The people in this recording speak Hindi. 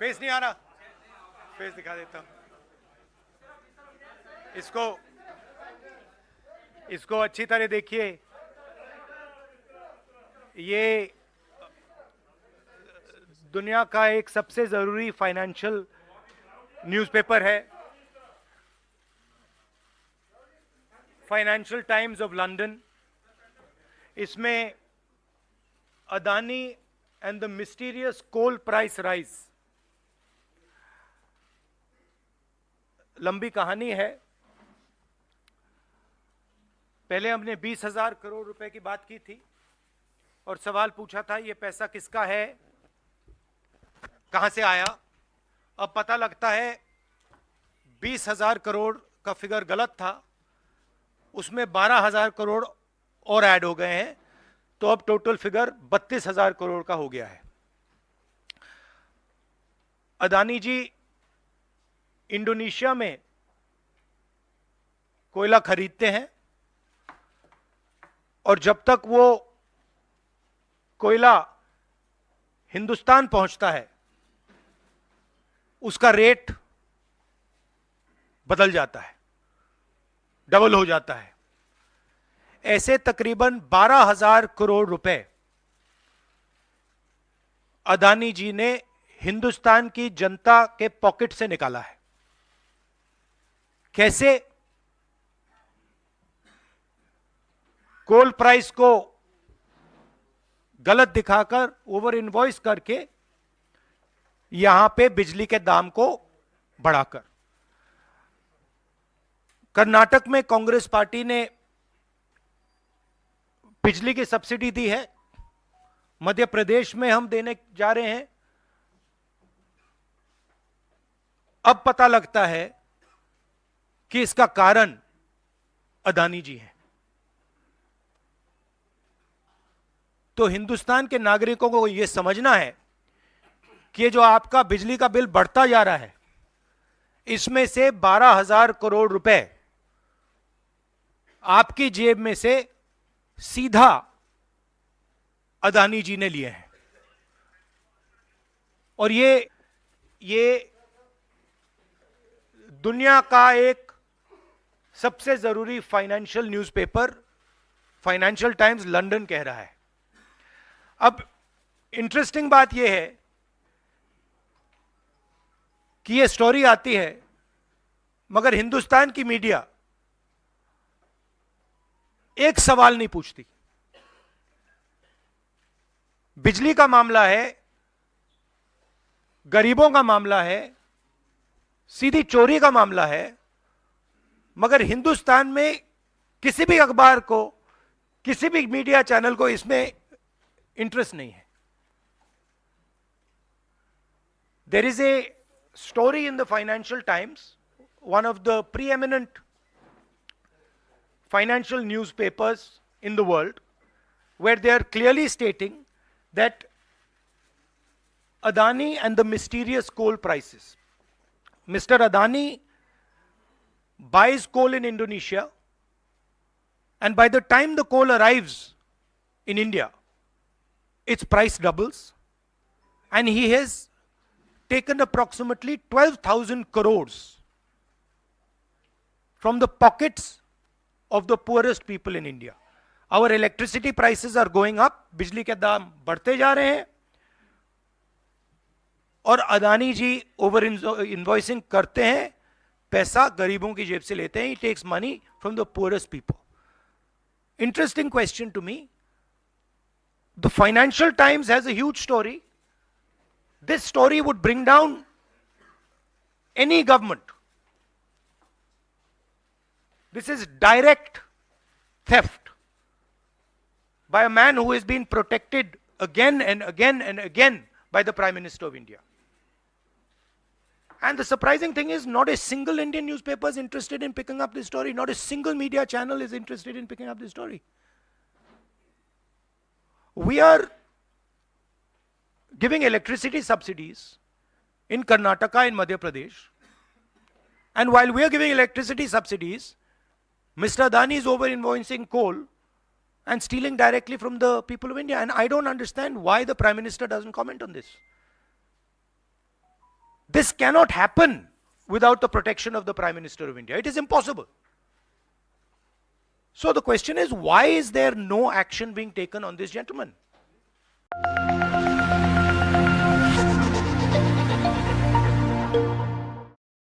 फेस नहीं आ रहा, फेस दिखा देता हूं इसको अच्छी तरह देखिए। ये दुनिया का एक सबसे जरूरी फाइनेंशियल न्यूज़पेपर है, फाइनेंशियल टाइम्स ऑफ लंदन। इसमें Adani and the mysterious coal price rise, लंबी कहानी है। पहले हमने 20,000 करोड़ रुपए की बात की थी और सवाल पूछा था ये पैसा किसका है, कहां से आया। अब पता लगता है 20,000 करोड़ का फिगर गलत था, उसमें 12,000 करोड़ और ऐड हो गए हैं, तो अब टोटल फिगर 32,000 करोड़ का हो गया है। अदानी जी इंडोनेशिया में कोयला खरीदते हैं और जब तक वो कोयला हिंदुस्तान पहुंचता है उसका रेट बदल जाता है, डबल हो जाता है। ऐसे तकरीबन 12,000 करोड़ रुपए अदानी जी ने हिंदुस्तान की जनता के पॉकेट से निकाला है। कैसे? कोल प्राइस को गलत दिखाकर, ओवर इनवॉइस करके, यहां पे बिजली के दाम को बढ़ाकर। कर्नाटक में कांग्रेस पार्टी ने बिजली की सब्सिडी दी है, मध्य प्रदेश में हम देने जा रहे हैं। अब पता लगता है कि इसका कारण अदानी जी हैं। तो हिंदुस्तान के नागरिकों को यह समझना है कि जो आपका बिजली का बिल बढ़ता जा रहा है, इसमें से 12,000 करोड़ रुपए आपकी जेब में से सीधा अदानी जी ने लिए हैं। और ये दुनिया का एक सबसे जरूरी financial newspaper financial times London कह रहा है। अब इंटरेस्टिंग बात यह है कि यह स्टोरी आती है, मगर हिंदुस्तान की मीडिया एक सवाल नहीं पूछती। बिजली का मामला है, गरीबों का मामला है, सीधी चोरी का मामला है, मगर हिंदुस्तान में किसी भी अखबार को, किसी भी मीडिया चैनल को इसमें इंटरेस्ट नहीं है। There is a story in the Financial Times, one of the preeminent financial newspapers in the world, where they are clearly stating that Adani and the mysterious coal prices. Mr. Adani buys coal in Indonesia, and by the time the coal arrives in India, its price doubles, and he has taken approximately 12,000 crores from the pockets of the poorest people in India. Our electricity prices are going up, बिजली के दाम बढ़ते जा रहे हैं, और अदानी जी ओवर इनवॉइसिंग करते हैं, पैसा गरीबों की जेब से लेते हैं. He takes money from the poorest people. Interesting question to me. The Financial Times has a huge story. This story would bring down any government. This is direct theft by a man who has been protected again and again and again by the Prime Minister of India. And the surprising thing is, not a single Indian newspaper is interested in picking up this story. Not a single media channel is interested in picking up this story. We are giving electricity subsidies in Karnataka and Madhya Pradesh. And while we are giving electricity subsidies, Mr. Adani is over-invoicing coal and stealing directly from the people of India. And I don't understand why the Prime Minister doesn't comment on this. This cannot happen without the protection of the Prime Minister of India. It is impossible. So the question is, why is there no action being taken on this gentleman?